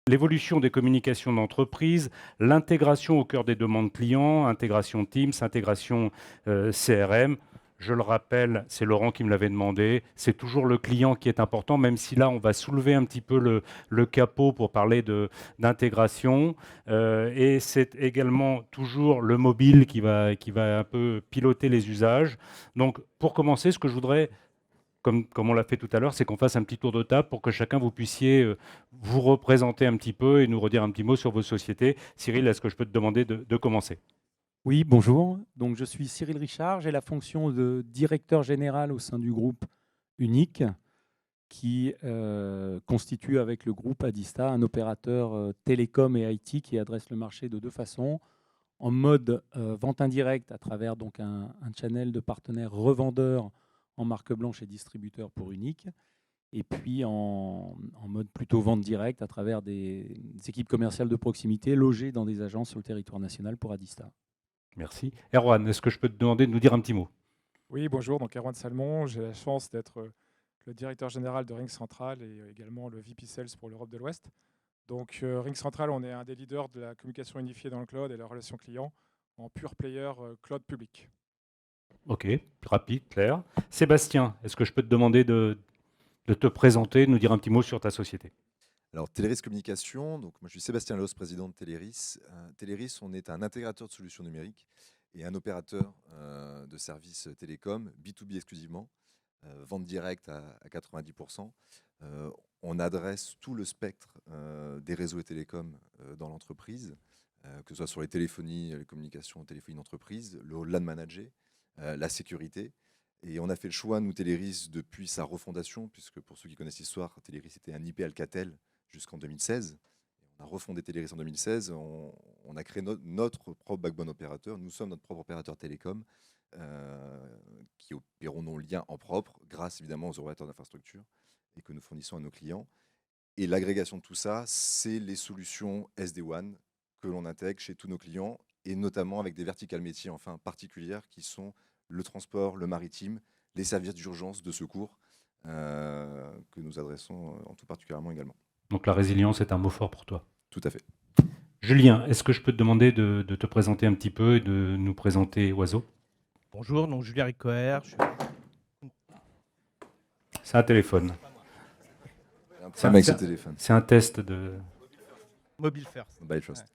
l'évolution des communications d'entreprise, l'intégration au cœur des demandes clients, intégration Teams, intégration CRM. Je le rappelle, c'est Laurent qui me l'avait demandé, c'est toujours le client qui est important, même si là, on va soulever un petit peu le capot pour parler d'intégration. Et c'est également toujours le mobile qui va un peu piloter les usages. Donc, pour commencer, ce que je voudrais, comme on l'a fait tout à l'heure, c'est qu'on fasse un petit tour de table pour que chacun vous puissiez vous représenter un petit peu et nous redire un petit mot sur vos sociétés. Cyril, est-ce que je peux te demander de commencer? Oui, bonjour. Donc, je suis Cyril Richard. J'ai la fonction de directeur général au sein du groupe Unique, qui constitue avec le groupe Adista un opérateur télécom et IT qui adresse le marché de deux façons. En mode vente indirecte à travers donc un channel de partenaires revendeurs en marque blanche et distributeurs pour Unique. Et puis en mode plutôt vente directe à travers des équipes commerciales de proximité logées dans des agences sur le territoire national pour Adista. Merci. Erwan, est-ce que je peux te demander de nous dire un petit mot? Oui, bonjour, donc Erwan Salmon, j'ai la chance d'être le directeur général de Ring Central et également le VP Sales pour l'Europe de l'Ouest. Donc Ring Central, on est un des leaders de la communication unifiée dans le cloud et la relation client en pure player cloud public. Ok, rapide, clair. Sébastien, est-ce que je peux te demander de te présenter, de nous dire un petit mot sur ta société? Alors, Teleris Communication, donc moi je suis Sébastien Loos, président de Teleris. Teleris, on est un intégrateur de solutions numériques et un opérateur de services télécoms, B2B exclusivement, vente directe à 90%. On adresse tout le spectre des réseaux et télécoms dans l'entreprise, que ce soit sur les téléphonies, les communications, téléphonie d'entreprise, le LAN manager, la sécurité. Et on a fait le choix, nous, Teleris, depuis sa refondation, puisque pour ceux qui connaissent l'histoire, Teleris était un IP Alcatel jusqu'en 2016. On a refondé Teleris en 2016. On a créé notre propre backbone opérateur. Nous sommes notre propre opérateur télécom qui opérons nos liens en propre, grâce évidemment aux opérateurs d'infrastructure et que nous fournissons à nos clients. Et l'agrégation de tout ça, c'est les solutions SD-WAN que l'on intègre chez tous nos clients et notamment avec des verticales métiers enfin particulières qui sont le transport, le maritime, les services d'urgence, de secours que nous adressons en tout particulièrement également. Donc la résilience est un mot fort pour toi. Tout à fait. Julien, est-ce que je peux te demander de te présenter un petit peu et de nous présenter Oiseau? Bonjour, donc Julien Ricoeur. C'est un téléphone. Un problème avec ce téléphone. C'est un test de... Mobile First. Mobile First. Ouais.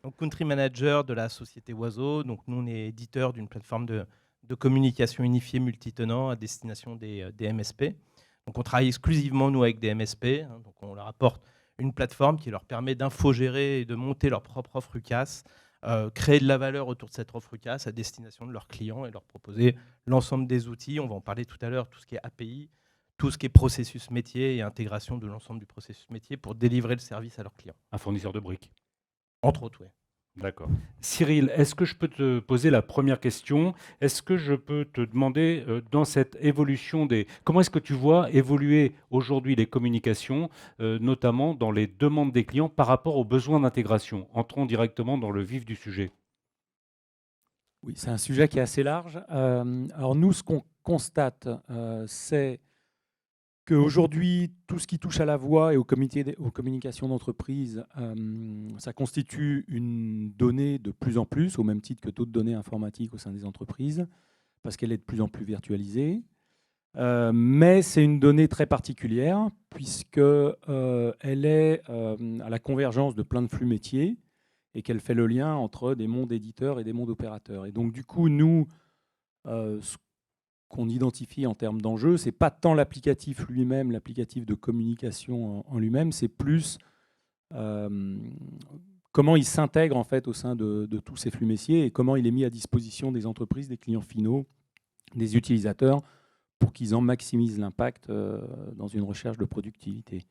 Donc, country manager de la société Oiseau. Donc, nous, on est éditeur d'une plateforme de communication unifiée multitenant à destination des MSP. Donc, on travaille exclusivement, nous, avec des MSP. Donc, on leur apporte une plateforme qui leur permet d'infogérer et de monter leur propre offre UCaaS, créer de la valeur autour de cette offre UCaaS à destination de leurs clients et leur proposer l'ensemble des outils. On va en parler tout à l'heure, tout ce qui est API, tout ce qui est processus métier et intégration de l'ensemble du processus métier pour délivrer le service à leurs clients. Un fournisseur de briques. Entre autres, oui. D'accord. Cyril, est-ce que je peux te poser la première question? Est-ce que je peux te demander, dans cette évolution comment est-ce que tu vois évoluer aujourd'hui les communications, notamment dans les demandes des clients par rapport aux besoins d'intégration? Entrons directement dans le vif du sujet. Oui, c'est un sujet qui est assez large. Alors nous, ce qu'on constate, c'est qu'aujourd'hui, tout ce qui touche à la voix et aux communications d'entreprise, ça constitue une donnée de plus en plus, au même titre que d'autres données informatiques au sein des entreprises, parce qu'elle est de plus en plus virtualisée. Mais c'est une donnée très particulière, puisqu'elle est à la convergence de plein de flux métiers et qu'elle fait le lien entre des mondes éditeurs et des mondes opérateurs. Et donc, du coup, nous, ce qu'on identifie en termes d'enjeux, ce n'est pas tant l'applicatif lui-même, l'applicatif de communication en lui-même, c'est plus comment il s'intègre en fait au sein de tous ces flux métiers et comment il est mis à disposition des entreprises, des clients finaux, des utilisateurs, pour qu'ils en maximisent l'impact dans une recherche de productivité.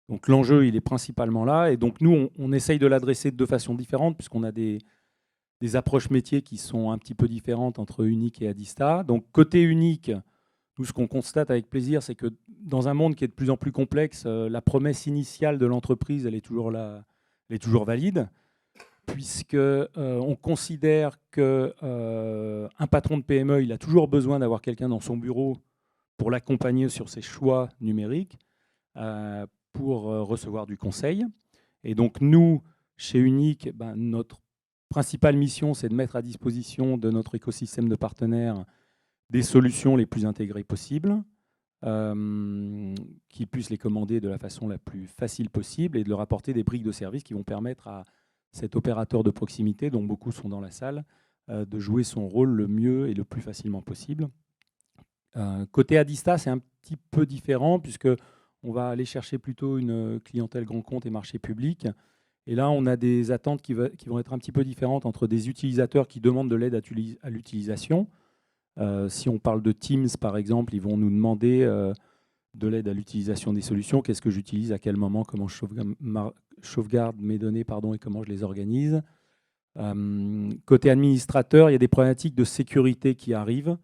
Donc l'enjeu, il est principalement là. Et donc nous, on essaye de l'adresser de deux façons différentes, puisqu'on a des approches métiers qui sont un petit peu différentes entre Unique et Adista. Donc côté Unique, nous, ce qu'on constate avec plaisir, c'est que dans un monde qui est de plus en plus complexe, la promesse initiale de l'entreprise, elle est toujours là, elle est toujours valide, puisqu'on considère qu'un patron de PME, il a toujours besoin d'avoir quelqu'un dans son bureau pour l'accompagner sur ses choix numériques, pour recevoir du conseil. Et donc nous, chez Unique, notre principale mission, c'est de mettre à disposition de notre écosystème de partenaires des solutions les plus intégrées possibles, qu'ils puissent les commander de la façon la plus facile possible et de leur apporter des briques de service qui vont permettre à cet opérateur de proximité, dont beaucoup sont dans la salle, de jouer son rôle le mieux et le plus facilement possible. Côté Adista, c'est un petit peu différent puisque on va aller chercher plutôt une clientèle grand compte et marché public. Et là, on a des attentes qui vont être un petit peu différentes entre des utilisateurs qui demandent de l'aide à l'utilisation. Si on parle de Teams, par exemple, ils vont nous demander de l'aide à l'utilisation des solutions. Qu'est-ce que j'utilise, à quel moment, comment je sauvegarde mes données, et comment je les organise. Côté administrateur, il y a des problématiques de sécurité qui arrivent,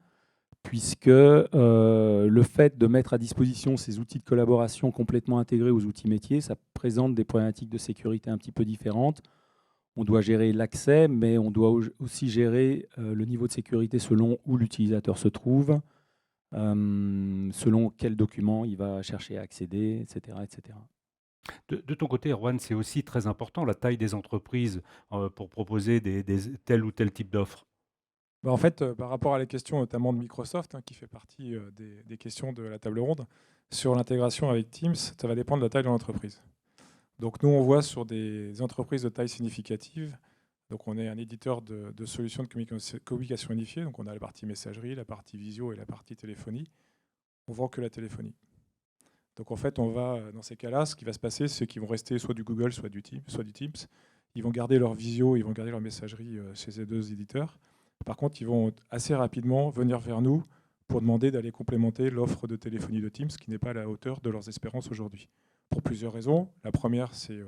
puisque le fait de mettre à disposition ces outils de collaboration complètement intégrés aux outils métiers, ça présente des problématiques de sécurité un petit peu différentes. On doit gérer l'accès, mais on doit aussi gérer le niveau de sécurité selon où l'utilisateur se trouve, selon quel document il va chercher à accéder, etc. etc. De ton côté, Erwan, c'est aussi très important la taille des entreprises pour proposer tel ou tel type d'offres. En fait, par rapport à la question notamment de Microsoft, qui fait partie des questions de la table ronde, sur l'intégration avec Teams, ça va dépendre de la taille de l'entreprise. Donc nous, on voit sur des entreprises de taille significative, donc on est un éditeur de solutions de communication unifiée, donc on a la partie messagerie, la partie visio et la partie téléphonie. On vend que la téléphonie. Donc en fait, on va, dans ces cas-là, ce qui va se passer, c'est qu'ils vont rester soit du Google, soit du Teams. Ils vont garder leur visio, ils vont garder leur messagerie chez ces deux éditeurs. Par contre, ils vont assez rapidement venir vers nous pour demander d'aller complémenter l'offre de téléphonie de Teams, qui n'est pas à la hauteur de leurs espérances aujourd'hui. Pour plusieurs raisons. La première, c'est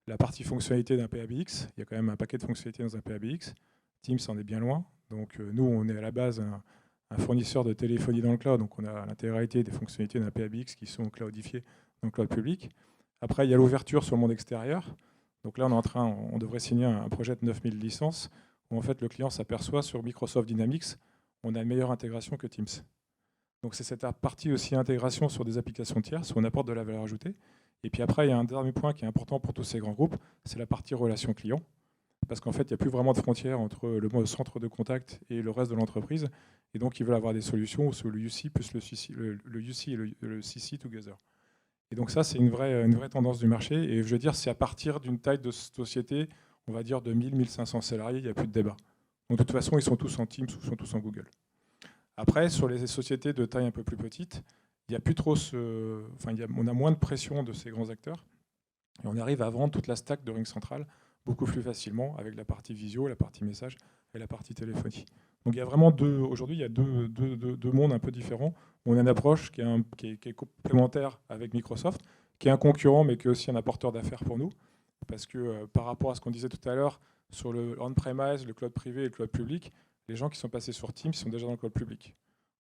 la partie fonctionnalité d'un PABX. Il y a quand même un paquet de fonctionnalités dans un PABX. Teams en est bien loin. Donc nous, on est à la base un fournisseur de téléphonie dans le cloud. Donc on a l'intégralité des fonctionnalités d'un PABX qui sont cloudifiées dans le cloud public. Après, il y a l'ouverture sur le monde extérieur. Donc là, on devrait signer un projet de 9000 licences où en fait le client s'aperçoit sur Microsoft Dynamics, on a une meilleure intégration que Teams. Donc c'est cette partie aussi intégration sur des applications tierces où on apporte de la valeur ajoutée. Et puis après, il y a un dernier point qui est important pour tous ces grands groupes, c'est la partie relation client. Parce qu'en fait, il n'y a plus vraiment de frontières entre le centre de contact et le reste de l'entreprise. Et donc, ils veulent avoir des solutions sur le UC plus le UC et le CC together. Et donc ça, c'est une vraie tendance du marché. Et je veux dire, c'est à partir d'une taille de société, on va dire de 1000-1500 salariés, il n'y a plus de débat. Donc de toute façon, ils sont tous en Teams ou sont tous en Google. Après, sur les sociétés de taille un peu plus petite, il y a plus trop on a moins de pression de ces grands acteurs. Et on arrive à vendre toute la stack de Ring Central beaucoup plus facilement avec la partie visio, la partie message et la partie téléphonie. Donc il y a vraiment aujourd'hui, il y a deux mondes un peu différents. On a une approche qui est complémentaire avec Microsoft, qui est un concurrent, mais qui est aussi un apporteur d'affaires pour nous. Parce que par rapport à ce qu'on disait tout à l'heure sur le on-premise, le cloud privé et le cloud public, les gens qui sont passés sur Teams sont déjà dans le cloud public.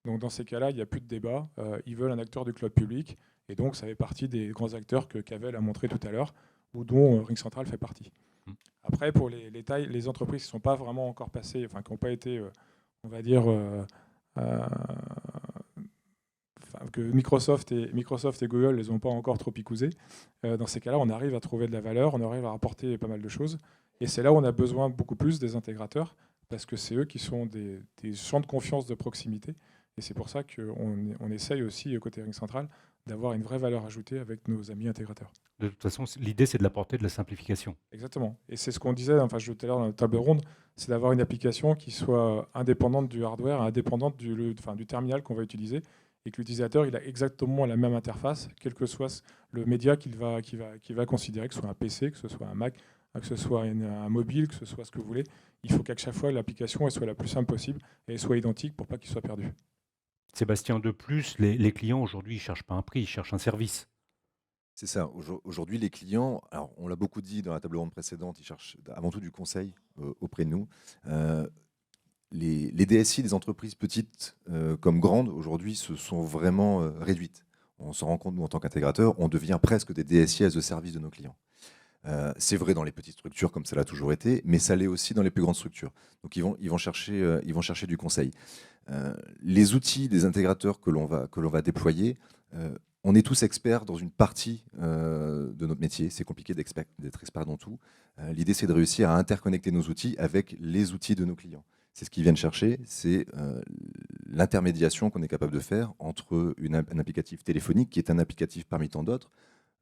Donc dans ces cas-là, il n'y a plus de débat. Ils veulent un acteur du cloud public. Et donc ça fait partie des grands acteurs que Cavell a montré tout à l'heure, ou dont Ring Central fait partie. Après, pour les tailles, les entreprises qui ne sont pas vraiment encore passées, qui n'ont pas été, on va dire, que Microsoft et Google ne les ont pas encore trop picousés. Dans ces cas-là, on arrive à trouver de la valeur, on arrive à rapporter pas mal de choses. Et c'est là où on a besoin beaucoup plus des intégrateurs, parce que c'est eux qui sont des champs de confiance de proximité. Et c'est pour ça qu'on essaye aussi, côté Ring Central, d'avoir une vraie valeur ajoutée avec nos amis intégrateurs. De toute façon, l'idée, c'est de l'apporter de la simplification. Exactement. Et c'est ce qu'on disait, tout à l'heure dans la table ronde, c'est d'avoir une application qui soit indépendante du hardware, indépendante du terminal qu'on va utiliser, et que l'utilisateur il a exactement la même interface, quel que soit le média qu'il va considérer, que ce soit un PC, que ce soit un Mac, que ce soit un mobile, que ce soit ce que vous voulez. Il faut qu'à chaque fois, l'application soit la plus simple possible et soit identique pour pas qu'il soit perdu. Sébastien, de plus, les clients aujourd'hui, ils ne cherchent pas un prix, ils cherchent un service. C'est ça. Aujourd'hui, les clients, alors on l'a beaucoup dit dans la table ronde précédente, ils cherchent avant tout du conseil auprès de nous. Les DSI des entreprises petites comme grandes, aujourd'hui, se sont vraiment réduites. On s'en rend compte, nous, en tant qu'intégrateur, on devient presque des DSI as a service de nos clients. C'est vrai dans les petites structures, comme ça l'a toujours été, mais ça l'est aussi dans les plus grandes structures. Donc, ils vont chercher du conseil. Les outils des intégrateurs que l'on va déployer, on est tous experts dans une partie de notre métier. C'est compliqué d'être expert dans tout. L'idée, c'est de réussir à interconnecter nos outils avec les outils de nos clients. C'est ce qu'ils viennent chercher, c'est l'intermédiation qu'on est capable de faire entre un applicatif téléphonique, qui est un applicatif parmi tant d'autres.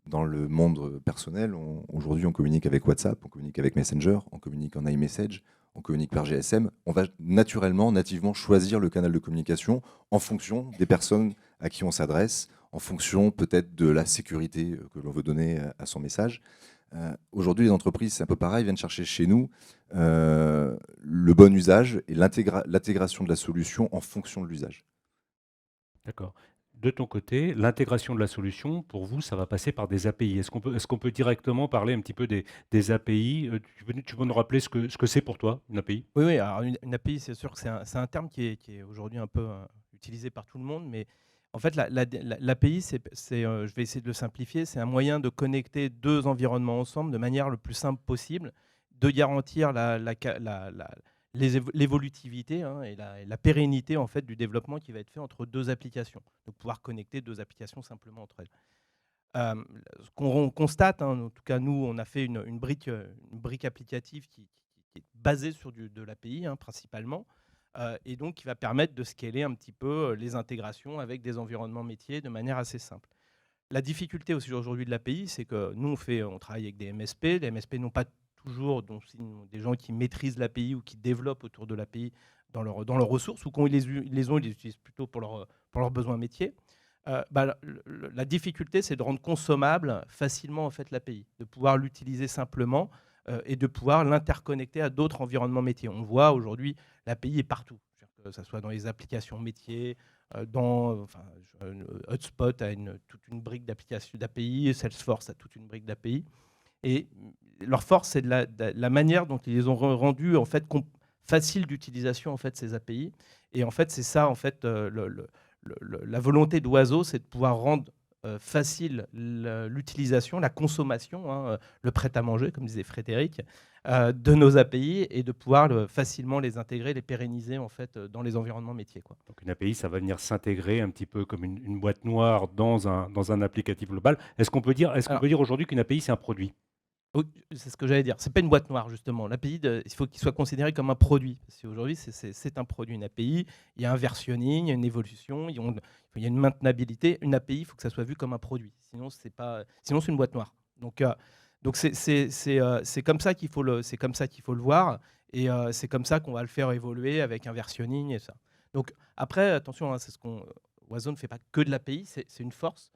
Dans le monde personnel, aujourd'hui, on communique avec WhatsApp, on communique avec Messenger, on communique en iMessage, on communique par GSM. On va nativement choisir le canal de communication en fonction des personnes à qui on s'adresse, en fonction peut-être de la sécurité que l'on veut donner à son message. Aujourd'hui, les entreprises, c'est un peu pareil, viennent chercher chez nous le bon usage et l'intégration de la solution en fonction de l'usage. D'accord. De ton côté, l'intégration de la solution, pour vous, ça va passer par des API. Est-ce qu'on peut directement parler un petit peu des API? Tu peux nous rappeler ce que c'est pour toi, une API? Oui, oui, alors une API, c'est sûr que c'est un terme qui est aujourd'hui un peu utilisé par tout le monde, mais en fait, l'API, je vais essayer de le simplifier, c'est un moyen de connecter deux environnements ensemble de manière le plus simple possible, de garantir l'évolutivité et la pérennité en fait, du développement qui va être fait entre deux applications. Donc pouvoir connecter deux applications simplement entre elles. Ce qu'on constate, en tout cas nous, on a fait une brique applicative qui est basée sur de l'API principalement, et donc qui va permettre de scaler un petit peu les intégrations avec des environnements métiers de manière assez simple. La difficulté aussi aujourd'hui de l'API, c'est que nous, on travaille avec des MSP. Les MSP n'ont pas toujours des gens qui maîtrisent l'API ou qui développent autour de l'API dans leurs ressources, ou quand ils les ont, ils les utilisent plutôt pour leurs besoins métiers. La difficulté, c'est de rendre consommable facilement en fait, l'API, de pouvoir l'utiliser simplement et de pouvoir l'interconnecter à d'autres environnements métiers. On voit aujourd'hui, l'API est partout, que ce soit dans les applications métiers, Hotspot a toute une brique d'application d'API, Salesforce a toute une brique d'API. Et leur force, c'est la manière dont ils les ont rendu en fait, facile d'utilisation en fait, ces API. Et en fait, c'est ça en fait, la volonté d'Oiseau, c'est de pouvoir rendre facile l'utilisation, la consommation, le prêt-à-manger, comme disait Frédéric, de nos API et de pouvoir facilement les intégrer, les pérenniser en fait, dans les environnements métiers, quoi. Donc une API, ça va venir s'intégrer un petit peu comme une boîte noire dans un applicatif global. Est-ce qu'on peut dire aujourd'hui qu'une API, c'est un produit? Oui, c'est ce que j'allais dire. C'est pas une boîte noire, justement. L'API, il faut qu'il soit considéré comme un produit. Parce qu'aujourd'hui, c'est un produit, une API. Il y a un versionning, il y a une évolution, il y a une maintenabilité. Une API, il faut que ça soit vu comme un produit. Sinon, c'est une boîte noire. Donc c'est comme ça qu'il faut le voir. Et c'est comme ça qu'on va le faire évoluer avec un versionning et ça. Donc après, attention, c'est Oiseau ne fait pas que de l'API, c'est une force.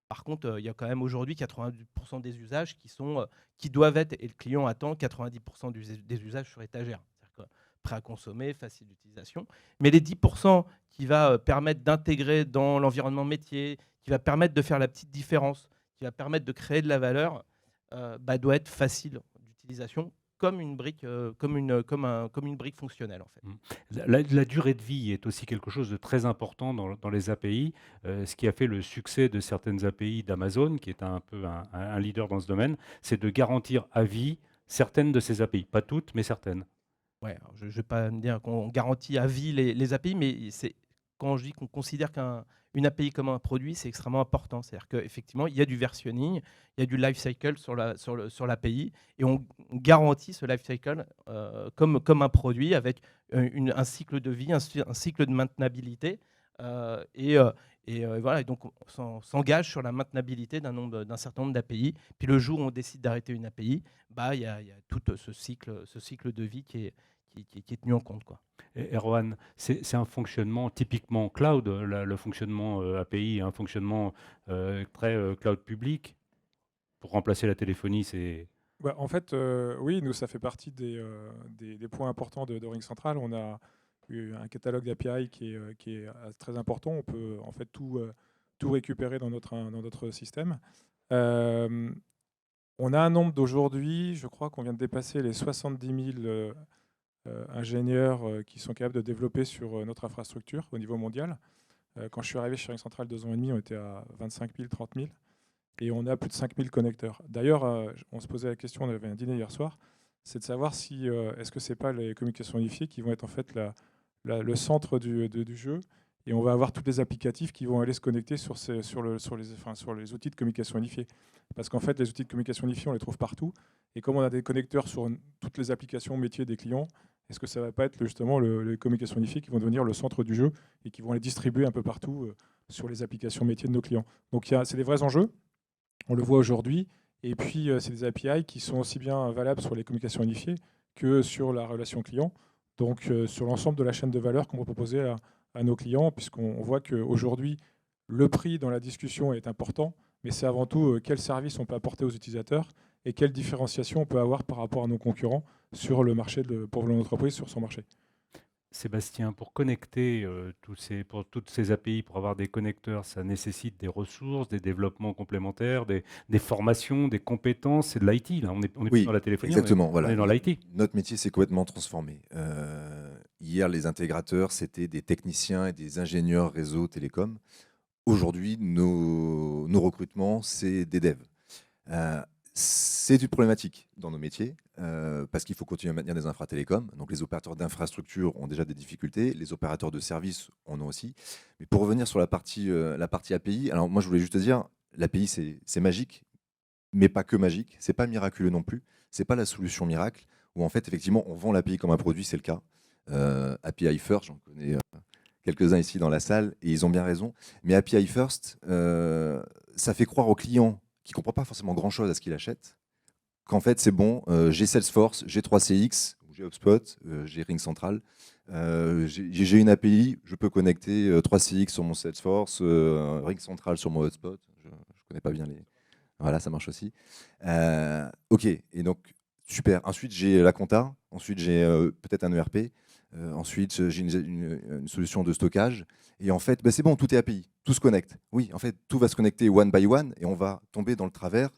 Par contre, il y a quand même aujourd'hui 90% des usages qui doivent être, et le client attend 90% des usages sur étagère. C'est-à-dire que prêt à consommer, facile d'utilisation. Mais les 10% qui va permettre d'intégrer dans l'environnement métier, qui va permettre de faire la petite différence, qui va permettre de créer de la valeur, doit être facile d'utilisation comme une brique, comme une brique fonctionnelle en fait. La durée de vie est aussi quelque chose de très important dans les API, ce qui a fait le succès de certaines API d'Amazon, qui est un peu un leader dans ce domaine, c'est de garantir à vie certaines de ces API. Pas toutes, mais certaines. Ouais, alors je ne vais pas me dire qu'on garantit à vie les API, mais quand je dis qu'on considère qu'une API comme un produit, c'est extrêmement important. C'est-à-dire qu'effectivement, il y a du versionning, il y a du life cycle sur l'API, et on garantit ce life cycle comme un produit avec un cycle de vie, un cycle de maintenabilité. Voilà, et donc on s'engage sur la maintenabilité d'un certain nombre d'API. Puis le jour où on décide d'arrêter une API, il y a tout ce cycle de vie qui est tenu en compte, quoi. Et Erwan, c'est un fonctionnement typiquement cloud, le fonctionnement API, un fonctionnement très cloud public. Pour remplacer la téléphonie, c'est... En fait, oui, nous, ça fait partie des points importants de Ring Central. On a eu un catalogue d'API qui est très important. On peut en fait tout récupérer dans notre système. On a un nombre d'aujourd'hui, je crois qu'on vient de dépasser les 70 000 ingénieurs qui sont capables de développer sur notre infrastructure au niveau mondial. Quand je suis arrivé chez Ring Central 2 ans et demi, on était à 25 000, 30 000. Et on a plus de 5000 connecteurs. D'ailleurs, on se posait la question, on avait un dîner hier soir, c'est de savoir si est-ce que c'est pas les communications unifiées qui vont être en fait le centre du jeu et on va avoir tous les applicatifs qui vont aller se connecter sur les outils de communication unifiée. Parce qu'en fait, les outils de communication unifiée, on les trouve partout. Et comme on a des connecteurs sur toutes les applications métiers des clients, est-ce que ça ne va pas être justement les communications unifiées qui vont devenir le centre du jeu et qui vont les distribuer un peu partout sur les applications métiers de nos clients? Donc c'est des vrais enjeux, on le voit aujourd'hui. Et puis c'est des API qui sont aussi bien valables sur les communications unifiées que sur la relation client. Donc sur l'ensemble de la chaîne de valeur qu'on va proposer à nos clients, puisqu'on voit qu'aujourd'hui, le prix dans la discussion est important, mais c'est avant tout quel service on peut apporter aux utilisateurs et quelle différenciation on peut avoir par rapport à nos concurrents sur le marché pour l'entreprise sur son marché. Sébastien, pour connecter pour toutes ces API, pour avoir des connecteurs, ça nécessite des ressources, des développements complémentaires, des formations, des compétences. C'est de l'IT, là. On est plus Oui, dans la téléphonie, exactement. on est dans l'IT. Notre métier s'est complètement transformé. Hier, les intégrateurs, c'était des techniciens et des ingénieurs réseau télécom. Aujourd'hui, nos recrutements, c'est des devs. C'est une problématique dans nos métiers, parce qu'il faut continuer à maintenir des infratélécoms. Donc les opérateurs d'infrastructure ont déjà des difficultés, les opérateurs de services en ont aussi. Mais pour revenir sur la partie API, alors moi je voulais juste te dire, l'API c'est magique, mais pas que magique, c'est pas miraculeux non plus, c'est pas la solution miracle, où en fait effectivement on vend l'API comme un produit, c'est le cas. API First, j'en connais quelques-uns ici dans la salle, et ils ont bien raison. Mais API First, ça fait croire aux clients qui ne comprend pas forcément grand-chose à ce qu'il achète, qu'en fait, c'est bon, j'ai Salesforce, j'ai 3CX, j'ai HubSpot, j'ai Ring Central, j'ai une API, je peux connecter 3CX sur mon Salesforce, Ring Central sur mon HubSpot, je ne connais pas bien les... Voilà, ça marche aussi. OK, et donc, super. Ensuite, j'ai la compta, ensuite, j'ai peut-être un ERP, ensuite, j'ai une solution de stockage. Et en fait, c'est bon, tout est API, tout se connecte. Oui, en fait, tout va se connecter one by one et on va tomber dans le travers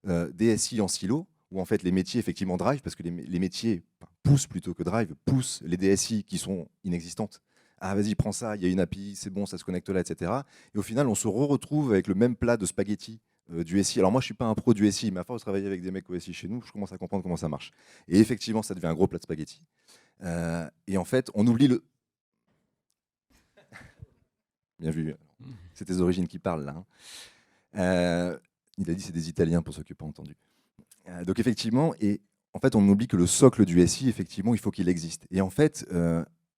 des SI en silo, où en fait les métiers effectivement drive, parce que les métiers poussent plutôt que drive, poussent les DSI qui sont inexistantes. Ah, vas-y, prends ça, il y a une API, c'est bon, ça se connecte là, etc. Et au final, on se retrouve avec le même plat de spaghettis du SI. Alors moi, je ne suis pas un pro du SI, mais à force de travailler avec des mecs au SI chez nous, je commence à comprendre comment ça marche. Et effectivement, ça devient un gros plat de spaghettis. Et en fait, on oublie le... Bien vu, c'est tes origines qui parlent là. Il a dit c'est des Italiens pour ceux qui n'ont pas entendu. Donc effectivement, et en fait, on oublie que le socle du SI, effectivement, il faut qu'il existe. Et en fait,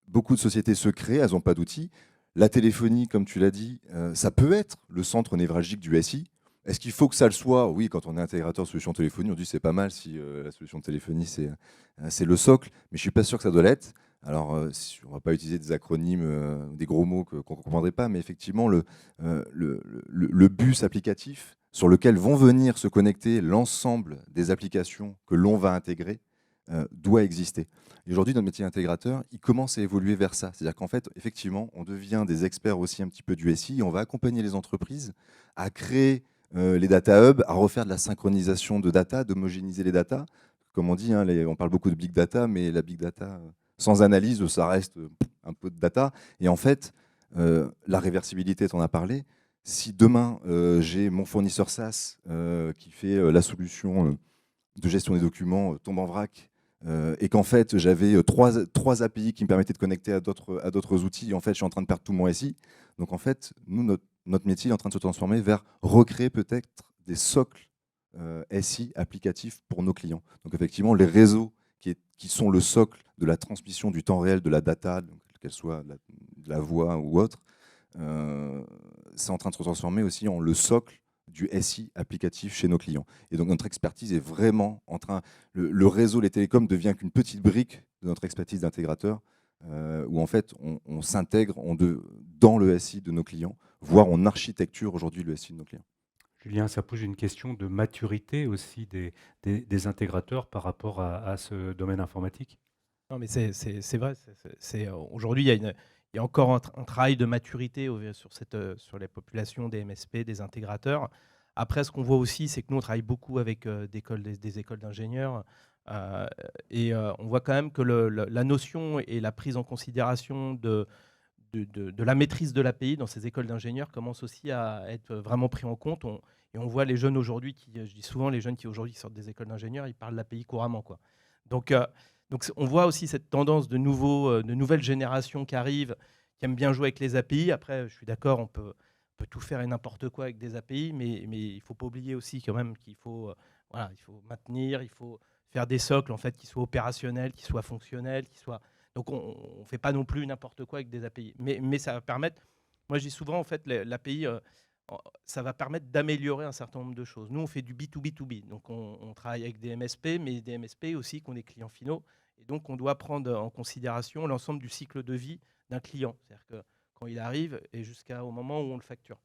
beaucoup de sociétés se créent, elles n'ont pas d'outils. La téléphonie, comme tu l'as dit, ça peut être le centre névralgique du SI. Est-ce qu'il faut que ça le soit? Oui, quand on est intégrateur de solution téléphonie, on dit c'est pas mal si la solution de téléphonie, c'est le socle, mais je ne suis pas sûr que ça doit l'être. Alors, on ne va pas utiliser des acronymes, des gros mots qu'on ne comprendrait pas, mais effectivement, le bus applicatif sur lequel vont venir se connecter l'ensemble des applications que l'on va intégrer doit exister. Et aujourd'hui, notre métier intégrateur, il commence à évoluer vers ça. C'est-à-dire qu'en fait, effectivement, on devient des experts aussi un petit peu du SI, et on va accompagner les entreprises à créer les data hubs, à refaire de la synchronisation de data, d'homogénéiser les data. Comme on dit, on parle beaucoup de big data, mais la big data, sans analyse, ça reste un peu de data. Et en fait, la réversibilité, tu en as parlé. Si demain, j'ai mon fournisseur SaaS qui fait la solution de gestion des documents tombe en vrac, et qu'en fait, j'avais trois API qui me permettaient de connecter à d'autres outils, et en fait, je suis en train de perdre tout mon SI. Donc en fait, nous, notre métier est en train de se transformer vers recréer peut-être des socles SI applicatifs pour nos clients. Donc effectivement, les réseaux qui sont le socle de la transmission du temps réel de la data, qu'elle soit de la voix ou autre, c'est en train de se transformer aussi en le socle du SI applicatif chez nos clients. Et donc notre expertise est vraiment en train... Le réseau, les télécoms devient qu'une petite brique de notre expertise d'intégrateur, où en fait on s'intègre dans le SI de nos clients, voire on architecture aujourd'hui le SI de nos clients. Julien, ça pose une question de maturité aussi des intégrateurs par rapport à ce domaine informatique. Non, mais c'est vrai. Aujourd'hui, il y a encore un travail de maturité sur les populations des MSP, des intégrateurs. Après, ce qu'on voit aussi, c'est que nous, on travaille beaucoup avec des écoles d'ingénieurs. Et on voit quand même que la notion et la prise en considération de la maîtrise de l'API dans ces écoles d'ingénieurs commence aussi à être vraiment pris en compte. Et on voit les jeunes aujourd'hui, je dis souvent, les jeunes qui aujourd'hui sortent des écoles d'ingénieurs, ils parlent l'API couramment, quoi. Donc on voit aussi cette tendance de nouvelles générations qui arrivent aime bien jouer avec les API. Après, je suis d'accord, on peut tout faire et n'importe quoi avec des API, mais il ne faut pas oublier aussi quand même qu'il faut, voilà, il faut maintenir, il faut faire des socles en fait, qui soient opérationnels, qui soient fonctionnels, qui soient... Donc on ne fait pas non plus n'importe quoi avec des API. Mais ça va permettre, moi je dis souvent en fait, l'API, ça va permettre d'améliorer un certain nombre de choses. Nous, on fait du B2B2B, donc on travaille avec des MSP, mais des MSP aussi qui ont des clients finaux. Et donc, on doit prendre en considération l'ensemble du cycle de vie d'un client. C'est-à-dire que quand il arrive et jusqu'au moment où on le facture.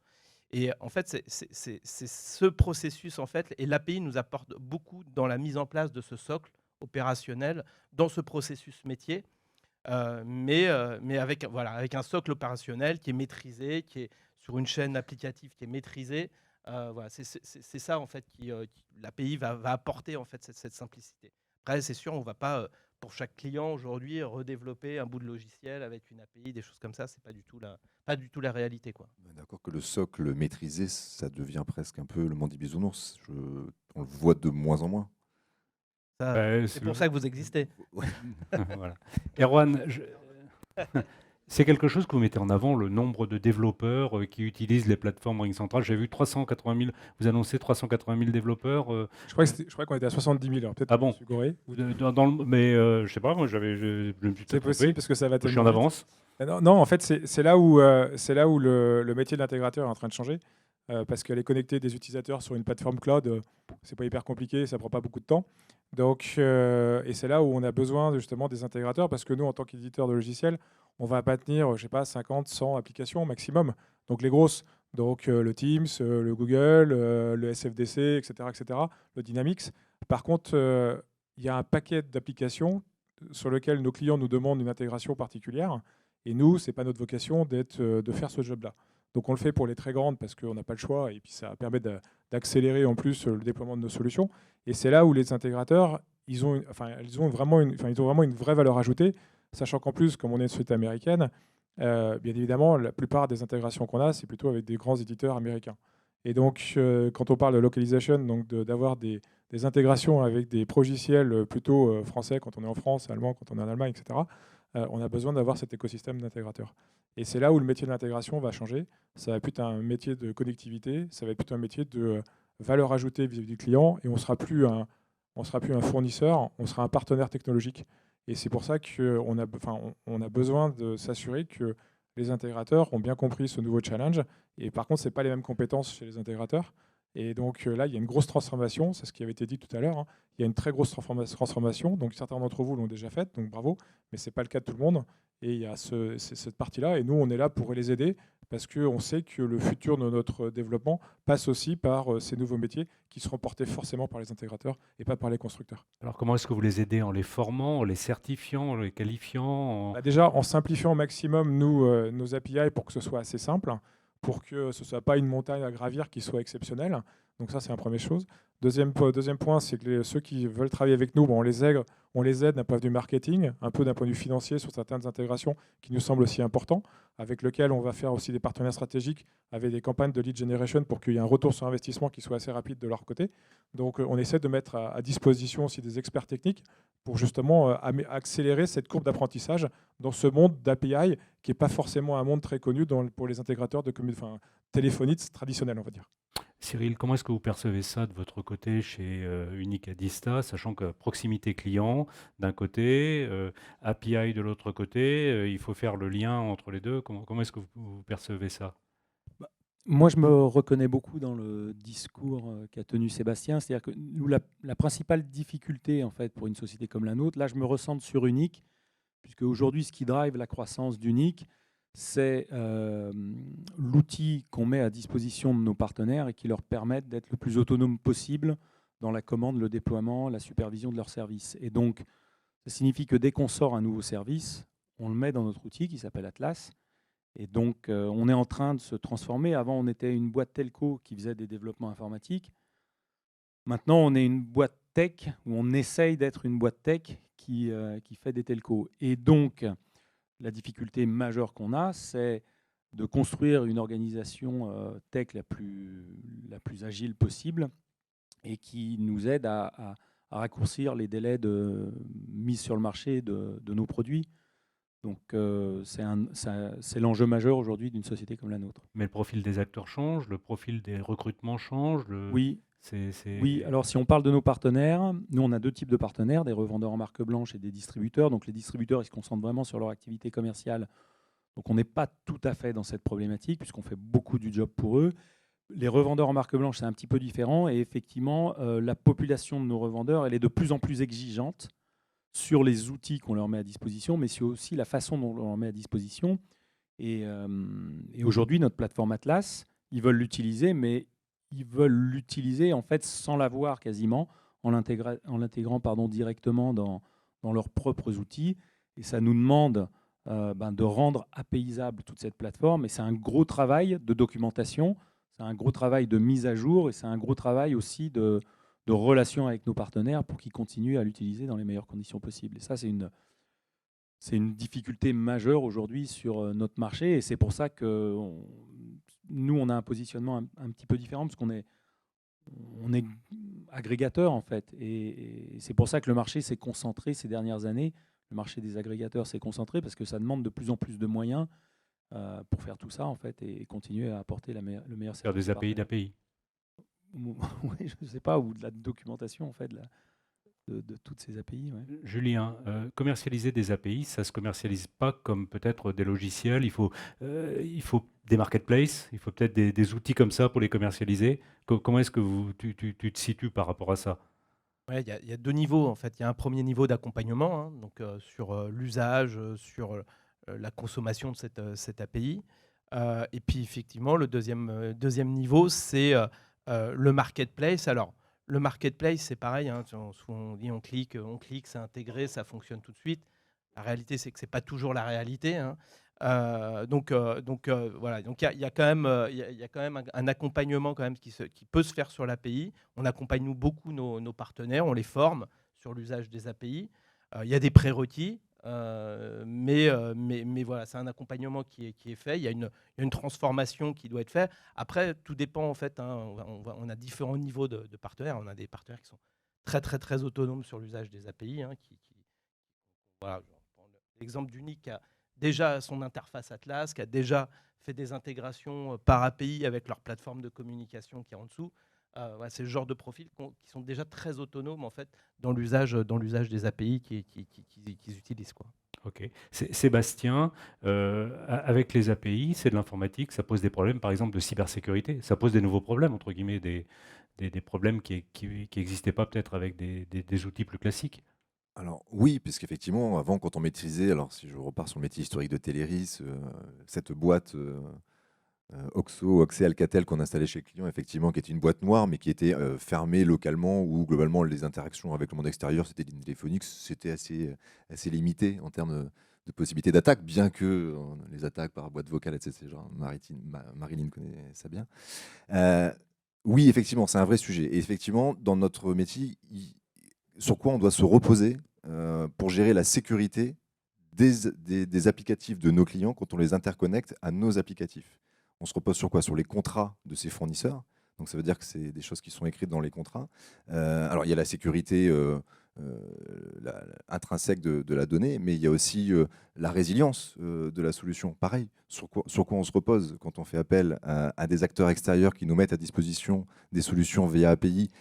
Et en fait, c'est ce processus, en fait, et l'API nous apporte beaucoup dans la mise en place de ce socle opérationnel, dans ce processus métier, mais avec, voilà, avec un socle opérationnel qui est maîtrisé, qui est sur une chaîne applicative qui est maîtrisée. Voilà, c'est ça, en fait, l'API va apporter en fait, cette simplicité. Après, c'est sûr, on ne va pas, pour chaque client aujourd'hui, redévelopper un bout de logiciel avec une API, des choses comme ça. Ce n'est pas du tout la réalité, quoi. D'accord que le socle maîtrisé, ça devient presque un peu le monde des bisounours. On le voit de moins en moins. C'est pour ça que vous existez. Voilà. Erwan, c'est quelque chose que vous mettez en avant, le nombre de développeurs qui utilisent les plateformes RingCentral. J'ai vu 380 000, vous annoncez 380 000 développeurs. Je crois qu'on était à 70 000. Alors peut-être Ah bon, que je suis goré. mais je sais pas, moi je me suis C'est possible parce que ça va je suis tellement en vite. avance. Non, en fait, c'est là où le métier de l'intégrateur est en train de changer. Parce qu'aller connecter des utilisateurs sur une plateforme cloud, c'est pas hyper compliqué, ça prend pas beaucoup de temps. Donc, et c'est là où on a besoin justement des intégrateurs, parce que nous, en tant qu'éditeur de logiciels, on va maintenir, je sais pas, 50, 100 applications maximum. Donc les grosses, donc le Teams, le Google, le SFDC, etc., le Dynamics. Par contre, il y a un paquet d'applications sur lesquelles nos clients nous demandent une intégration particulière. Et nous, c'est pas notre vocation de faire ce job-là. Donc on le fait pour les très grandes parce qu'on n'a pas le choix et puis ça permet d'accélérer en plus le déploiement de nos solutions. Et c'est là où les intégrateurs, ils ont vraiment une vraie valeur ajoutée, sachant qu'en plus, comme on est une société américaine, bien évidemment, la plupart des intégrations qu'on a, c'est plutôt avec des grands éditeurs américains. Et donc, quand on parle de localisation, donc d'avoir des intégrations avec des logiciels plutôt français quand on est en France, allemand quand on est en Allemagne, etc., on a besoin d'avoir cet écosystème d'intégrateurs. Et c'est là où le métier de l'intégration va changer. Ça va plus être un métier de connectivité, ça va être plutôt un métier de valeur ajoutée vis-à-vis du client, et on sera plus un fournisseur, on sera un partenaire technologique. Et c'est pour ça qu'on a besoin de s'assurer que les intégrateurs ont bien compris ce nouveau challenge. Et par contre, ce n'est pas les mêmes compétences chez les intégrateurs. Et donc là, il y a une grosse transformation, c'est ce qui avait été dit tout à l'heure. Il y a une très grosse transformation, donc certains d'entre vous l'ont déjà faite, donc bravo, mais ce n'est pas le cas de tout le monde. Et il y a cette partie-là, et nous, on est là pour les aider, parce qu'on sait que le futur de notre développement passe aussi par ces nouveaux métiers qui seront portés forcément par les intégrateurs et pas par les constructeurs. Alors comment est-ce que vous les aidez? En les formant, en les certifiant, en les qualifiant Déjà, en simplifiant au maximum nos API pour que ce soit assez simple, pour que ce ne soit pas une montagne à gravir qui soit exceptionnelle. Donc ça, c'est la première chose. Deuxième point, c'est que ceux qui veulent travailler avec nous, on les aide d'un point de vue marketing, un peu d'un point de vue financier sur certaines intégrations qui nous semblent aussi importants, avec lesquels on va faire aussi des partenaires stratégiques avec des campagnes de lead generation pour qu'il y ait un retour sur investissement qui soit assez rapide de leur côté. Donc on essaie de mettre à disposition aussi des experts techniques pour justement accélérer cette courbe d'apprentissage dans ce monde d'API qui n'est pas forcément un monde très connu pour les intégrateurs téléphonistes traditionnels, on va dire. Cyril, comment est-ce que vous percevez ça de votre côté chez Unicadista, sachant que proximité client d'un côté, API de l'autre côté, il faut faire le lien entre les deux. Comment est-ce que vous percevez ça? Moi, je me reconnais beaucoup dans le discours qu'a tenu Sébastien. C'est-à-dire que nous, la principale difficulté en fait, pour une société comme la nôtre, là, je me ressens sur Unique, puisque aujourd'hui, ce qui drive la croissance d'Unique, c'est l'outil qu'on met à disposition de nos partenaires et qui leur permettent d'être le plus autonome possible dans la commande, le déploiement, la supervision de leurs services. Et donc, ça signifie que dès qu'on sort un nouveau service, on le met dans notre outil qui s'appelle Atlas. Et donc, on est en train de se transformer. Avant, on était une boîte telco qui faisait des développements informatiques. Maintenant, on est une boîte tech, où on essaye d'être une boîte tech qui fait des telcos. Et donc, la difficulté majeure qu'on a, c'est de construire une organisation tech la plus agile possible et qui nous aide à raccourcir les délais de mise sur le marché de nos produits. Donc c'est l'enjeu majeur aujourd'hui d'une société comme la nôtre. Mais le profil des acteurs change, le profil des recrutements change. Oui, oui, alors si on parle de nos partenaires, nous on a 2 types de partenaires, des revendeurs en marque blanche et des distributeurs. Donc les distributeurs, ils se concentrent vraiment sur leur activité commerciale. Donc on n'est pas tout à fait dans cette problématique puisqu'on fait beaucoup du job pour eux. Les revendeurs en marque blanche, c'est un petit peu différent. Et effectivement, la population de nos revendeurs, elle est de plus en plus exigeante sur les outils qu'on leur met à disposition, mais sur aussi la façon dont on leur met à disposition. Et aujourd'hui, notre plateforme Atlas, ils veulent l'utiliser, mais ils veulent l'utiliser en fait sans l'avoir quasiment, en l'intégrant directement dans leurs propres outils. Et ça nous demande de rendre apaisable toute cette plateforme. Et c'est un gros travail de documentation, c'est un gros travail de mise à jour, et c'est un gros travail aussi de relation avec nos partenaires pour qu'ils continuent à l'utiliser dans les meilleures conditions possibles. Et ça, c'est une difficulté majeure aujourd'hui sur notre marché. Et c'est pour ça que nous, on a un positionnement un petit peu différent, parce qu'on est agrégateur, en fait. Et c'est pour ça que le marché s'est concentré ces dernières années. Le marché des agrégateurs s'est concentré parce que ça demande de plus en plus de moyens pour faire tout ça, en fait, et continuer à apporter le meilleur service. Faire des API d'API. Oui, je ne sais pas, ou de la documentation, en fait, de toutes ces API. Ouais. Julien, commercialiser des API, ça ne se commercialise pas comme peut-être des logiciels. Il faut des marketplaces, il faut peut-être des outils comme ça pour les commercialiser. Comment est-ce que tu te situes par rapport à ça? Ouais, il y a 2 niveaux en fait. Il y a un premier niveau d'accompagnement, hein, donc sur l'usage, sur la consommation de cette API. Et puis effectivement, le deuxième niveau, c'est le marketplace. Alors, le marketplace, c'est pareil. Hein, souvent on dit on clique, c'est intégré, ça fonctionne tout de suite. La réalité, c'est que c'est pas toujours la réalité. Hein. Voilà. Donc il y a quand même un accompagnement quand même qui peut se faire sur l'API. On accompagne nous beaucoup nos partenaires, on les forme sur l'usage des API. Il y a des prérequis, mais voilà, c'est un accompagnement qui est fait. Il y a une transformation qui doit être faite. Après, tout dépend en fait. Hein, on a différents niveaux de partenaires. On a des partenaires qui sont très très très autonomes sur l'usage des API. Hein, voilà, l'exemple d'Unique qui a déjà son interface Atlas, qui a déjà fait des intégrations par API avec leur plateforme de communication qui est en dessous. C'est le genre de profils qui sont déjà très autonomes en fait dans l'usage des API qu'ils utilisent, quoi. Ok. Sébastien, avec les API, c'est de l'informatique, ça pose des problèmes, par exemple, de cybersécurité. Ça pose des nouveaux problèmes, entre guillemets, des problèmes qui n'existaient pas peut-être avec des outils plus classiques. Alors oui, puisqu'effectivement, avant, quand on maîtrisait, alors si je repars sur le métier historique de Teleris, cette boîte Oxo, Oxé, Alcatel qu'on installait chez le client, effectivement, qui était une boîte noire, mais qui était fermée localement, où globalement les interactions avec le monde extérieur, c'était ligne téléphonique, c'était assez limité en termes de possibilités d'attaque, bien que les attaques par boîte vocale, etc., genre Marilyn connaît ça bien. Oui, effectivement, c'est un vrai sujet. Et effectivement, dans notre métier, sur quoi on doit se reposer pour gérer la sécurité des applicatifs de nos clients quand on les interconnecte à nos applicatifs. On se repose sur quoi? Sur les contrats de ces fournisseurs. Donc ça veut dire que c'est des choses qui sont écrites dans les contrats. Alors il y a la sécurité intrinsèque de la donnée, mais il y a aussi la résilience de la solution. Pareil, sur quoi on se repose quand on fait appel à des acteurs extérieurs qui nous mettent à disposition des solutions via API.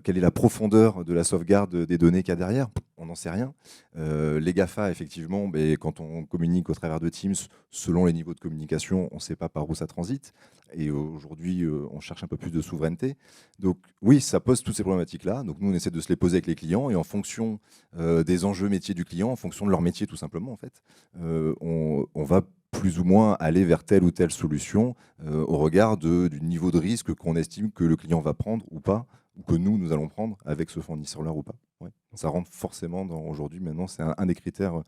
Quelle est la profondeur de la sauvegarde des données qu'il y a derrière? On n'en sait rien. Les GAFA, effectivement, quand on communique au travers de Teams, selon les niveaux de communication, on ne sait pas par où ça transite. Et aujourd'hui, on cherche un peu plus de souveraineté. Donc oui, ça pose toutes ces problématiques-là. Donc nous, on essaie de se les poser avec les clients, et en fonction des enjeux métiers du client, en fonction de leur métier tout simplement, en fait, on va plus ou moins aller vers telle ou telle solution au regard du niveau de risque qu'on estime que le client va prendre ou pas, ou que nous allons prendre avec ce fournisseur-là ou pas. Ouais. Ça rentre forcément aujourd'hui, maintenant, c'est un des critères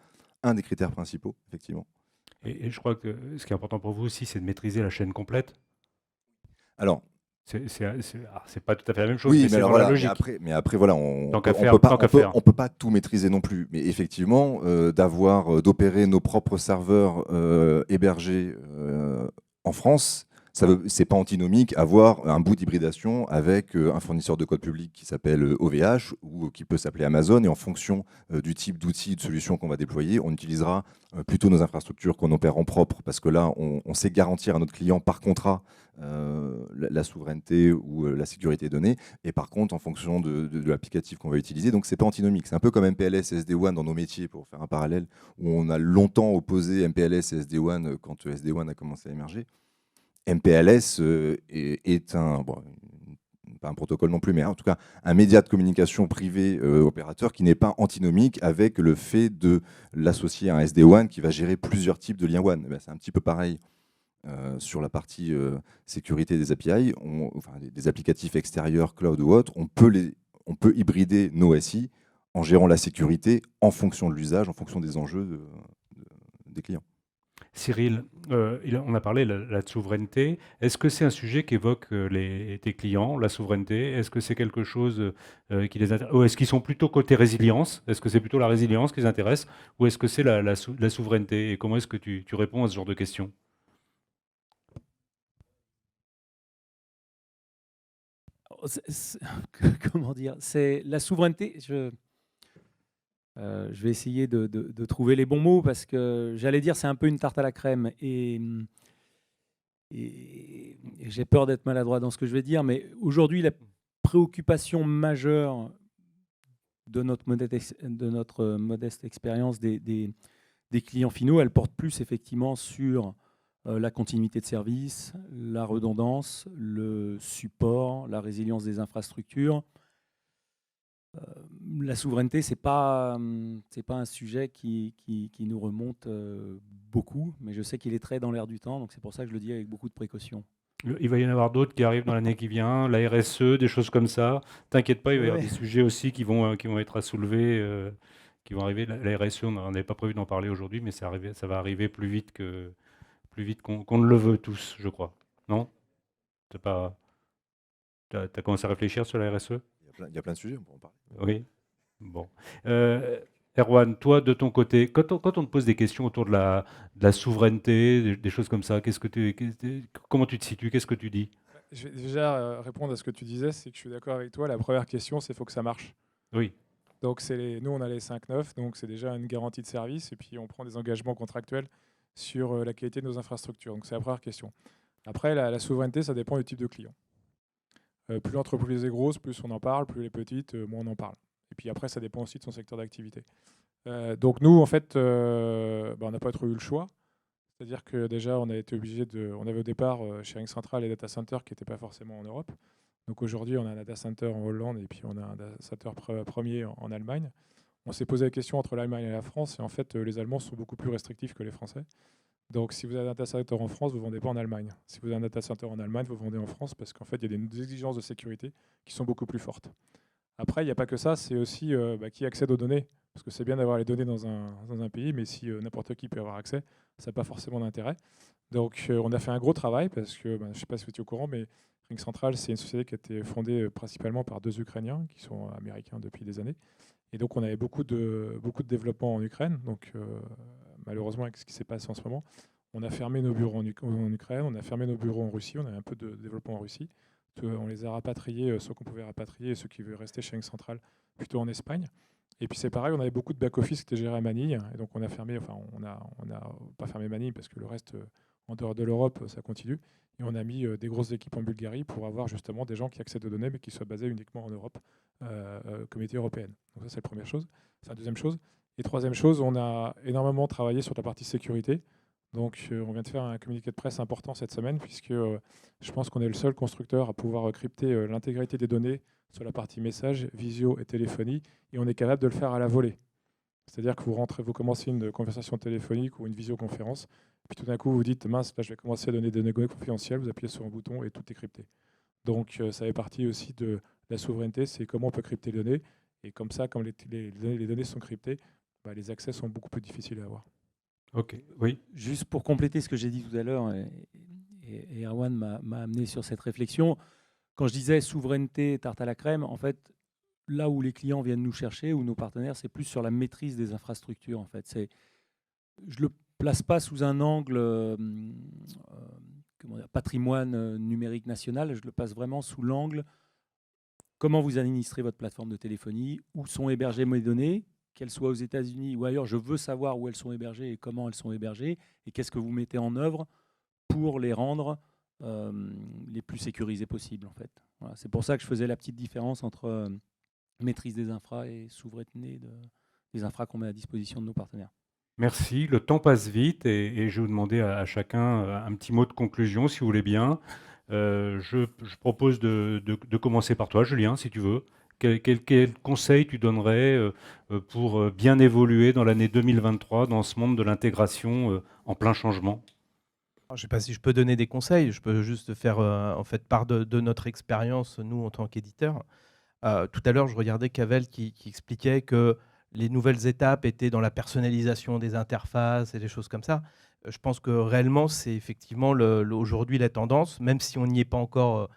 principaux, effectivement. Et je crois que ce qui est important pour vous aussi, c'est de maîtriser la chaîne complète. Alors, c'est pas tout à fait la même chose, oui, mais c'est dans la logique. Mais après, voilà, on Tant peut pas tout maîtriser non plus. Mais effectivement, d'opérer nos propres serveurs hébergés en France, c'est pas antinomique avoir un bout d'hybridation avec un fournisseur de code public qui s'appelle OVH ou qui peut s'appeler Amazon, et en fonction du type d'outil, de solution qu'on va déployer, on utilisera plutôt nos infrastructures qu'on opère en propre, parce que là, on sait garantir à notre client par contrat la souveraineté ou la sécurité des données, et par contre, en fonction de l'applicatif qu'on va utiliser. Donc, c'est pas antinomique. C'est un peu comme MPLS et SD-WAN dans nos métiers, pour faire un parallèle, où on a longtemps opposé MPLS et SD-WAN quand SD-WAN a commencé à émerger. MPLS est pas un protocole non plus, mais en tout cas un média de communication privé opérateur qui n'est pas antinomique avec le fait de l'associer à un SD-WAN qui va gérer plusieurs types de liens WAN. C'est un petit peu pareil sur la partie sécurité des API, des applicatifs extérieurs, cloud ou autres. On peut hybrider nos SI en gérant la sécurité en fonction de l'usage, en fonction des enjeux des clients. Cyril, on a parlé là de souveraineté. Est-ce que c'est un sujet qu'évoquent tes clients, la souveraineté? Est-ce que c'est quelque chose qui les intéresse? Ou est-ce qu'ils sont plutôt côté résilience? Est-ce que c'est plutôt la résilience qui les intéresse? Ou est-ce que c'est la souveraineté? Et comment est-ce que tu réponds à ce genre de questions? Comment dire? C'est la souveraineté. Je vais essayer de trouver les bons mots parce que j'allais dire c'est un peu une tarte à la crème et j'ai peur d'être maladroit dans ce que je vais dire, mais aujourd'hui la préoccupation majeure de notre modeste expérience des clients finaux, elle porte plus effectivement sur la continuité de service, la redondance, le support, la résilience des infrastructures. La souveraineté, c'est pas un sujet qui nous remonte beaucoup, mais je sais qu'il est très dans l'air du temps, donc c'est pour ça que je le dis avec beaucoup de précaution. Il va y en avoir d'autres qui arrivent dans l'année qui vient, la RSE, des choses comme ça. T'inquiète pas, il va y avoir des sujets aussi qui vont être à soulever, qui vont arriver. La RSE, on n'avait pas prévu d'en parler aujourd'hui, mais ça va arriver plus vite qu'on ne le veut tous, je crois. Non? T'as commencé à réfléchir sur la RSE? Il y a plein de sujets, on peut en parler. Oui. Bon. Erwan, toi, de ton côté, quand on te pose des questions autour de la souveraineté, des choses comme ça, comment tu te situes? Qu'est-ce que tu dis? Je vais déjà répondre à ce que tu disais, c'est que je suis d'accord avec toi. La première question, c'est qu'il faut que ça marche. Oui. Donc, nous, on a les 5-9, donc c'est déjà une garantie de service, et puis on prend des engagements contractuels sur la qualité de nos infrastructures. Donc, c'est la première question. Après, la souveraineté, ça dépend du type de client. Plus l'entreprise est grosse, plus on en parle, plus elle est petite, moins on en parle. Et puis après, ça dépend aussi de son secteur d'activité. Donc nous, en fait, on n'a pas trop eu le choix. C'est-à-dire que déjà, on a été obligé on avait au départ chez Ring Central les data centers qui n'étaient pas forcément en Europe. Donc aujourd'hui, on a un data center en Hollande et puis on a un data center premier en Allemagne. On s'est posé la question entre l'Allemagne et la France, et en fait, les Allemands sont beaucoup plus restrictifs que les Français. Donc, si vous avez un data center en France, vous ne vendez pas en Allemagne. Si vous avez un data center en Allemagne, vous vendez en France parce qu'en fait, il y a des exigences de sécurité qui sont beaucoup plus fortes. Après, il n'y a pas que ça, c'est aussi qui accède aux données. Parce que c'est bien d'avoir les données dans un pays, mais si n'importe qui peut avoir accès, ça n'a pas forcément d'intérêt. Donc, on a fait un gros travail parce que, je ne sais pas si vous êtes au courant, mais Ring Central, c'est une société qui a été fondée principalement par 2 Ukrainiens qui sont américains depuis des années. Et donc, on avait beaucoup de développement en Ukraine. Donc, malheureusement, avec ce qui s'est passé en ce moment, on a fermé nos bureaux en Ukraine, on a fermé nos bureaux en Russie, on a un peu de développement en Russie. On les a rapatriés, ceux qu'on pouvait rapatrier, et ceux qui veulent rester chez Ring Central, plutôt en Espagne. Et puis c'est pareil, on avait beaucoup de back-office qui étaient gérés à Manille. Et donc on a fermé, on a pas fermé Manille parce que le reste, en dehors de l'Europe, ça continue. Et on a mis des grosses équipes en Bulgarie pour avoir justement des gens qui accèdent aux données, mais qui soient basés uniquement en Europe, communauté européenne. Donc ça, c'est la première chose. C'est la deuxième chose. Et troisième chose, on a énormément travaillé sur la partie sécurité. Donc on vient de faire un communiqué de presse important cette semaine, puisque je pense qu'on est le seul constructeur à pouvoir crypter l'intégralité des données sur la partie message, visio et téléphonie, et on est capable de le faire à la volée. C'est-à-dire que vous commencez une conversation téléphonique ou une visioconférence, puis tout d'un coup vous dites, mince, là je vais commencer à donner des données confidentielles, vous appuyez sur un bouton et tout est crypté. Donc ça fait partie aussi de la souveraineté, c'est comment on peut crypter les données, et comme ça, quand les données sont cryptées, les accès sont beaucoup plus difficiles à avoir. Ok, oui. Juste pour compléter ce que j'ai dit tout à l'heure, et Erwan m'a amené sur cette réflexion, quand je disais souveraineté, tarte à la crème, en fait, là où les clients viennent nous chercher, ou nos partenaires, c'est plus sur la maîtrise des infrastructures. En fait. Je ne le place pas sous un angle patrimoine numérique national. Je le passe vraiment sous l'angle comment vous administrez votre plateforme de téléphonie, où sont hébergées mes données, qu'elles soient aux États-Unis ou ailleurs. Je veux savoir où elles sont hébergées et comment elles sont hébergées, et qu'est-ce que vous mettez en œuvre pour les rendre les plus sécurisés possibles, en fait. Voilà. C'est pour ça que je faisais la petite différence entre maîtrise des infras et souveraineté des infras qu'on met à disposition de nos partenaires. Merci. Le temps passe vite et je vais vous demander à chacun un petit mot de conclusion, si vous voulez bien. Je propose de commencer par toi, Julien, si tu veux. Quel conseil tu donnerais pour bien évoluer dans l'année 2023 dans ce monde de l'intégration en plein changement? Je ne sais pas si je peux donner des conseils, je peux juste faire en fait part de notre expérience, nous, en tant qu'éditeurs. Tout à l'heure, je regardais Cavell qui expliquait que les nouvelles étapes étaient dans la personnalisation des interfaces et des choses comme ça. Je pense que réellement, c'est effectivement aujourd'hui la tendance, même si on n'y est pas encore,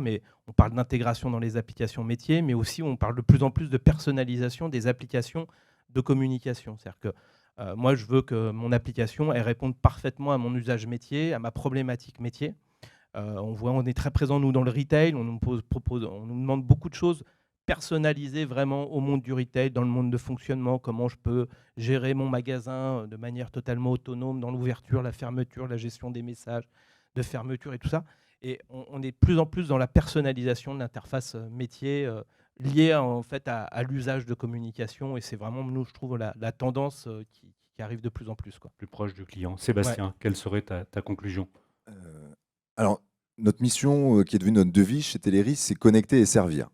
mais on parle d'intégration dans les applications métiers, mais aussi on parle de plus en plus de personnalisation des applications de communication. C'est-à-dire que moi, je veux que mon application elle réponde parfaitement à mon usage métier, à ma problématique métier. On est très présent, nous, dans le retail. On nous demande beaucoup de choses personnalisées vraiment au monde du retail, dans le monde de fonctionnement, comment je peux gérer mon magasin de manière totalement autonome dans l'ouverture, la fermeture, la gestion des messages de fermeture et tout ça. Et on est de plus en plus dans la personnalisation de l'interface métier liée en fait à l'usage de communication. Et c'est vraiment, nous, je trouve, la tendance qui arrive de plus en plus, quoi. Plus proche du client. Sébastien, quelle serait ta conclusion? Alors, notre mission, qui est devenue notre devise chez Teleris, c'est connecter et servir.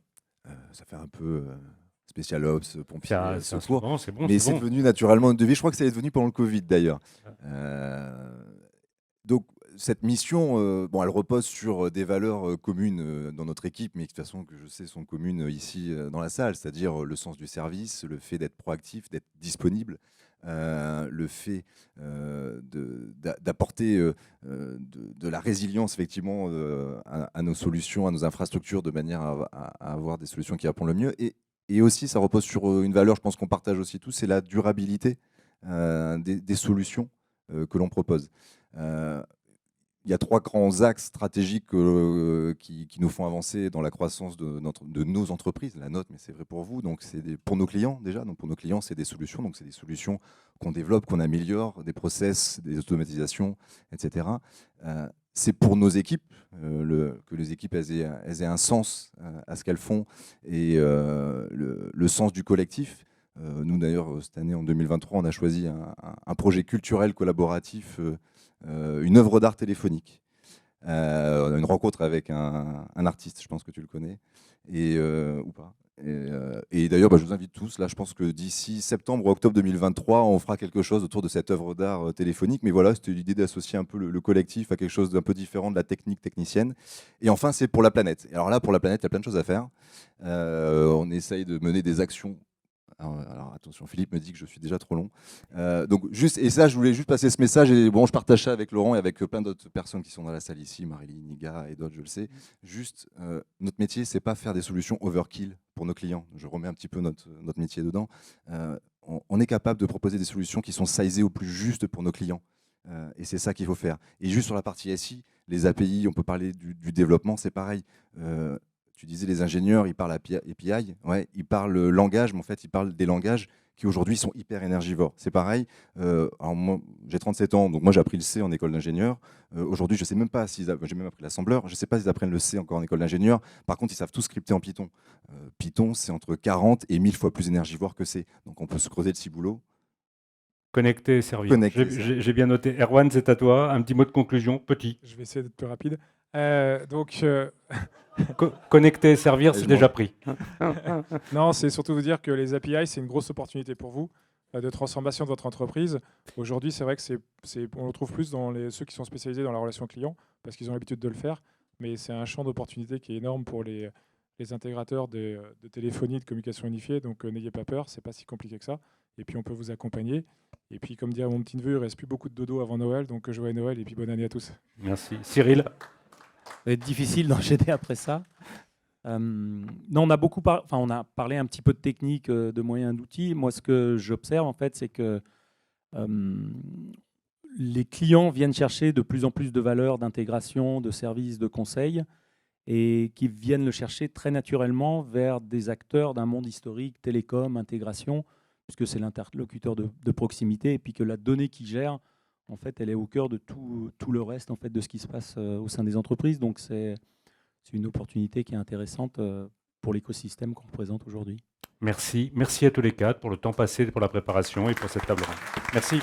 Ça fait un peu spécial ops, pompier, secours. C'est bon, mais c'est devenu naturellement notre devise. Je crois que ça est devenu pendant le Covid, d'ailleurs. Donc, cette mission, elle repose sur des valeurs communes dans notre équipe, mais de toute façon, que je sais, sont communes ici dans la salle, c'est-à-dire le sens du service, le fait d'être proactif, d'être disponible, le fait d'apporter de la résilience effectivement à nos solutions, à nos infrastructures, de manière à avoir des solutions qui répondent le mieux. Et aussi, ça repose sur une valeur, je pense qu'on partage aussi tous, c'est la durabilité des solutions que l'on propose. Il y a 3 grands axes stratégiques qui nous font avancer dans la croissance de nos entreprises, la nôtre, mais c'est vrai pour vous. Donc, c'est pour nos clients déjà. Donc, pour nos clients, c'est des solutions. Donc, c'est des solutions qu'on développe, qu'on améliore, des process, des automatisations, etc. C'est pour nos équipes, que les équipes elles aient un sens à ce qu'elles font et le sens du collectif. Nous, d'ailleurs, cette année, en 2023, on a choisi un projet culturel collaboratif, une œuvre d'art téléphonique. On a une rencontre avec un artiste, je pense que tu le connais, ou pas. Et d'ailleurs, je vous invite tous. Là, je pense que d'ici septembre ou octobre 2023, on fera quelque chose autour de cette œuvre d'art téléphonique. Mais voilà, c'était l'idée d'associer un peu le collectif à quelque chose d'un peu différent de la technique technicienne. Et enfin, c'est pour la planète. Et alors là, pour la planète, il y a plein de choses à faire. On essaye de mener des actions. Alors attention, Philippe me dit que je suis déjà trop long. Donc juste, et ça, je voulais juste passer ce message. Et bon, je partage ça avec Laurent et avec plein d'autres personnes qui sont dans la salle ici, Marélie, Niga et d'autres, je le sais. Juste, notre métier, c'est pas faire des solutions overkill pour nos clients. Je remets un petit peu notre métier dedans. On est capable de proposer des solutions qui sont sizées au plus juste pour nos clients. Et c'est ça qu'il faut faire. Et juste sur la partie SI, les API, on peut parler du développement, c'est pareil. Tu disais les ingénieurs, ils parlent API, ouais, ils parlent langage, mais en fait, ils parlent des langages qui aujourd'hui sont hyper énergivores. C'est pareil. Alors moi, j'ai 37 ans, donc moi j'ai appris le C en école d'ingénieur. Aujourd'hui, je ne sais même pas s'ils j'ai même appris l'assembleur. Je ne sais pas s'ils apprennent le C encore en école d'ingénieur. Par contre, ils savent tout scripter en Python. Python, c'est entre 40 et 1000 fois plus énergivore que C. Donc on peut se creuser le ciboulot. Connecter et servir. J'ai bien noté. Erwan, c'est à toi. Un petit mot de conclusion, petit. Je vais essayer d'être plus rapide. Connecter et servir, c'est déjà pris. Non, c'est surtout vous dire que les API, c'est une grosse opportunité pour vous de transformation de votre entreprise. Aujourd'hui, c'est vrai que on le trouve plus dans ceux qui sont spécialisés dans la relation client, parce qu'ils ont l'habitude de le faire, mais c'est un champ d'opportunité qui est énorme pour les intégrateurs de téléphonie, de communication unifiée, donc n'ayez pas peur, c'est pas si compliqué que ça. Et puis on peut vous accompagner. Et puis comme dirait mon petit neveu, il ne reste plus beaucoup de dodo avant Noël, donc joyeux Noël et puis bonne année à tous. Merci. Cyril? Ça va être difficile d'enchaîner après ça. Non, on a parlé un petit peu de technique, de moyens, d'outils. Moi, ce que j'observe, en fait, c'est que les clients viennent chercher de plus en plus de valeurs d'intégration, de services, de conseils, et qui viennent le chercher très naturellement vers des acteurs d'un monde historique, télécom, intégration, puisque c'est l'interlocuteur de proximité, et puis que la donnée qu'ils gèrent, en fait, elle est au cœur de tout le reste en fait, de ce qui se passe au sein des entreprises. Donc c'est une opportunité qui est intéressante pour l'écosystème qu'on représente aujourd'hui. Merci. Merci à tous les quatre pour le temps passé, pour la préparation et pour cette table ronde. Merci.